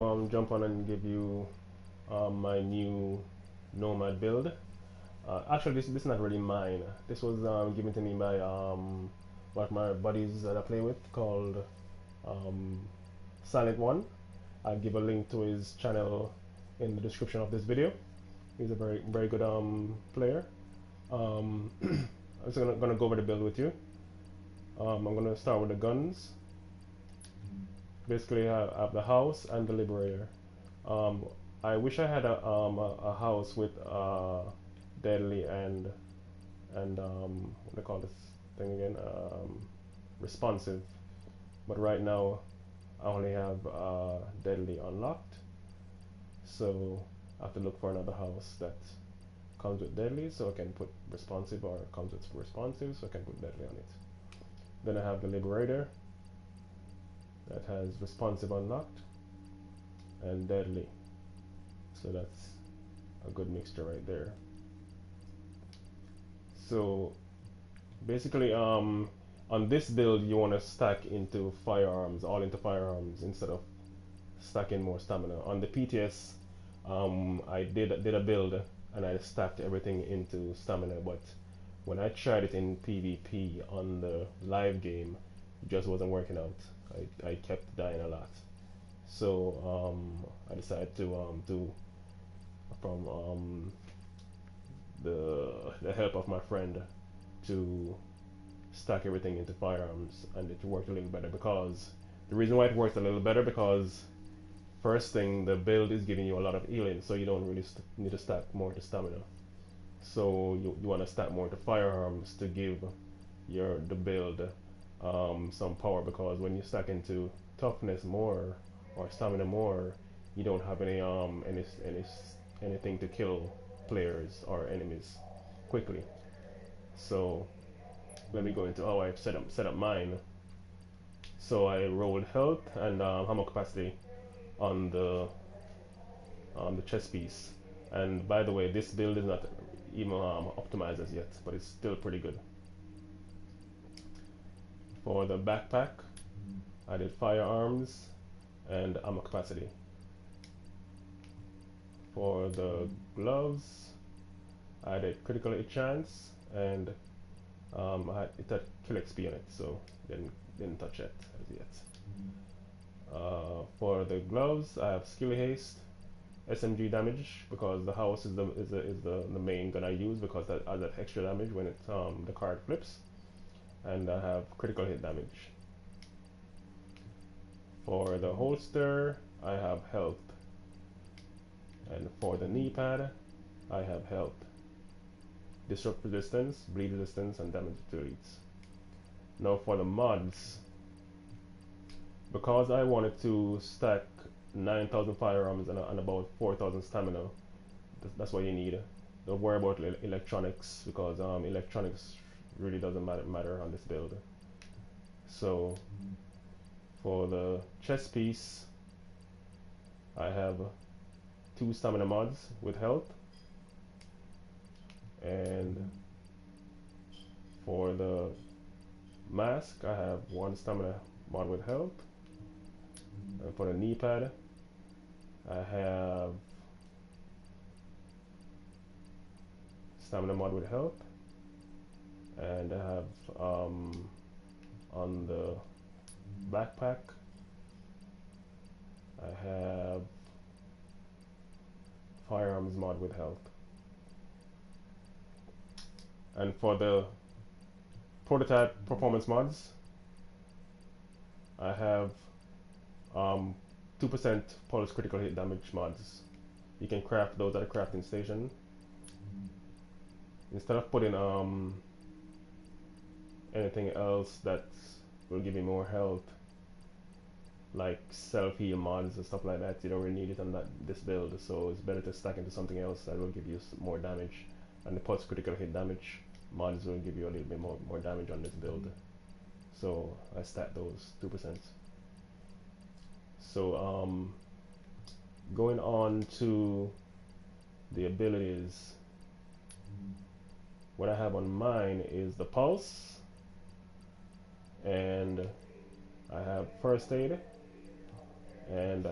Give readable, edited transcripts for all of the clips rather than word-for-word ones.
Jump on and give you my new Nomad build. Actually, this is not really mine. This was given to me by one of my buddies that I play with called um, Silent One. I'll give a link to his channel in the description of this video. He's a very good player. I'm just gonna go over the build with you. I'm gonna start with the guns. Basically, I have the house and the liberator. Um, I wish I had a house with deadly and what do they call this thing again? Responsive. But right now, I only have deadly unlocked, so I have to look for another house that comes with deadly, so I can put responsive, or comes with responsive, so I can put deadly on it. Then I have the liberator that has responsive unlocked and deadly. So that's a good mixture right there. So basically, on this build, you want to stack into firearms, all into firearms, instead of stacking more stamina. On the PTS, I did a build and I stacked everything into stamina, but when I tried it in PvP on the live game, it just wasn't working out. I kept dying a lot. So I decided to do from the help of my friend to stack everything into firearms, and it worked a little better. Because the reason why it worked a little better, because first thing, the build is giving you a lot of healing, so you don't really need to stack more to stamina. So you want to stack more to firearms to give the build some power, because when you stack into toughness more or stamina more, you don't have anything to kill players or enemies quickly. So let me go into how I set up mine. So I rolled health and ammo capacity on the chest piece. And by the way, this build is not even optimized as yet, but it's still pretty good. For the backpack, I did firearms and ammo capacity. For the gloves, I did critical hit chance and it had kill XP on it, so didn't touch it as yet. For the gloves, I have skill haste, SMG damage, because the house is the main gun I use, because that adds that extra damage when the card flips, and I have critical hit damage. For the holster, I have health, and for the knee pad, I have health, disrupt resistance, bleed resistance, and damage to leads. Now for the mods, because I wanted to stack 9,000 firearms and about 4,000 stamina, that's what you need. Don't worry about electronics, because electronics really doesn't matter on this build. So for the chest piece, I have 2 stamina mods with health, and for the mask, I have 1 stamina mod with health, and for the knee pad, I have stamina mod with health, and I have on the backpack, I have firearms mod with health. And for the prototype performance mods, I have 2% pulse critical hit damage mods. You can craft those at a crafting station. Instead of putting anything else that will give you more health, like self-heal mods and stuff like that, you don't really need it on this build, so it's better to stack into something else that will give you more damage. And the pulse critical hit damage mods will give you a little bit more damage on this build, so I stacked those 2%. So going on to the abilities, what I have on mine is the pulse, and I have first aid, and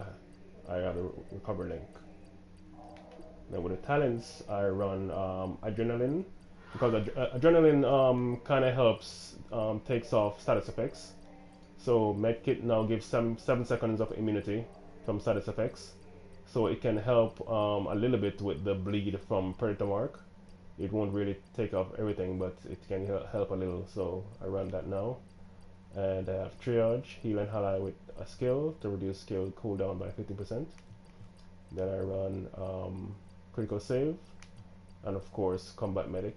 I have the recover link. Then with the talents, I run adrenaline because adrenaline kind of helps takes off status effects. So medkit now gives 7 seconds of immunity from status effects. So it can help a little bit with the bleed from predator mark. It won't really take off everything, but it can help a little. So I run that now. And I have triage, heal and ally with a skill to reduce skill cooldown by 50%. Then I run critical save, and of course combat medic.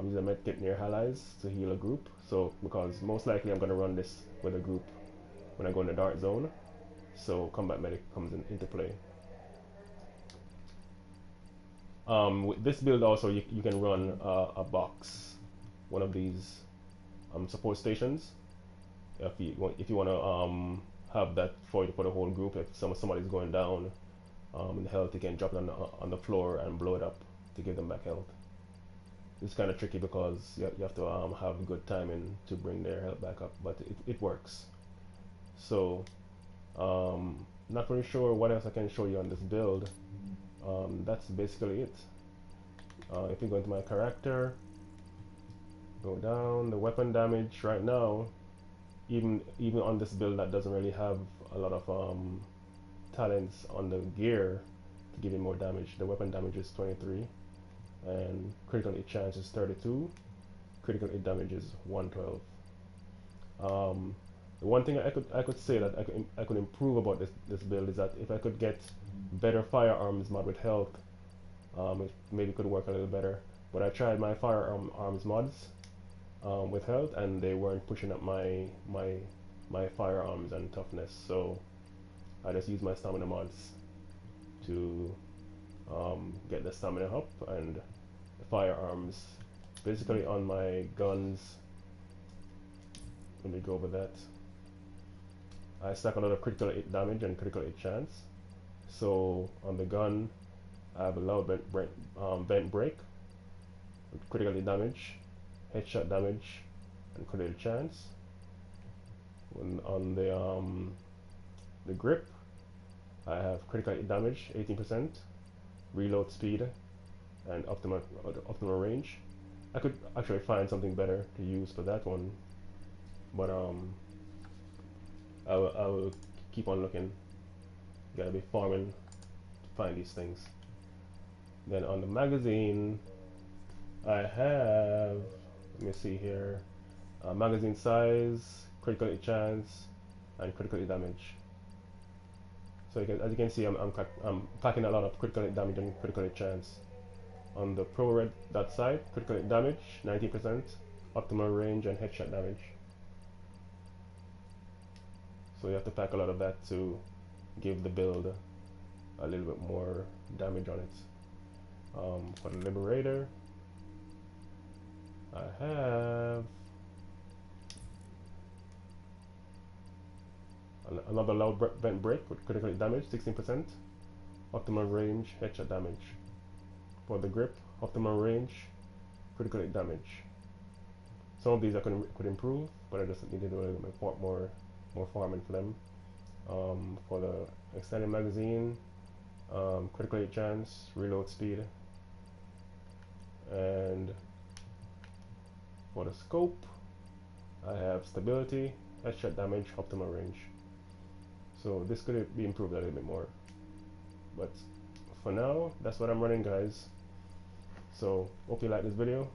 Use a medkit near allies to heal a group. So because most likely I'm gonna run this with a group when I go in the dark zone. So combat medic comes into play. With this build also you can run a box, one of these support stations. If you want to have that for the whole group, if somebody's going down in health, you can drop it on the floor and blow it up to give them back health. It's kind of tricky because you have to have good timing to bring their health back up, but it works. So not really sure what else I can show you on this build. That's basically it. If you go into my character, go down, the weapon damage right now, even on this build that doesn't really have a lot of talents on the gear to give you more damage, the weapon damage is 23, and critical hit chance is 32, critical hit damage is 112. The one thing I could say that I could improve about this build is that if I could get better firearms mod with health, it maybe could work a little better. But I tried my firearms mods with health, and they weren't pushing up my firearms and toughness. So I just used my stamina mods to get the stamina up, and the firearms basically on my guns. Let me go over that. I stack a lot of critical hit damage and critical hit chance. So on the gun, I have a loud vent break with critical hit damage, headshot damage, and critical hit chance. When on the grip, I have critical hit damage 18%, reload speed, and optimal range. I could actually find something better to use for that one, but I will keep on looking. Gotta be farming to find these things. Then on the magazine, I have, let me see here, magazine size, critical hit chance, and critical hit damage. So as you can see, I'm packing a lot of critical hit damage and critical hit chance. On the pro red dot side, critical hit damage 90%, optimal range, and headshot damage. So you have to pack a lot of that to give the build a little bit more damage on it. For the Liberator, I have another loud vent break with critical hit damage 16%, optimal range, headshot damage. For the grip, optimal range, critical hit damage. Some of these I could improve, but I just need to do a little bit more farming for them. For the extended magazine, critical hit chance, reload speed, and for the scope, I have stability, headshot damage, optimal range. So this could be improved a little bit more, but for now, that's what I'm running, guys. So hope you like this video.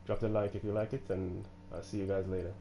Drop the like if you like it, and I'll see you guys later.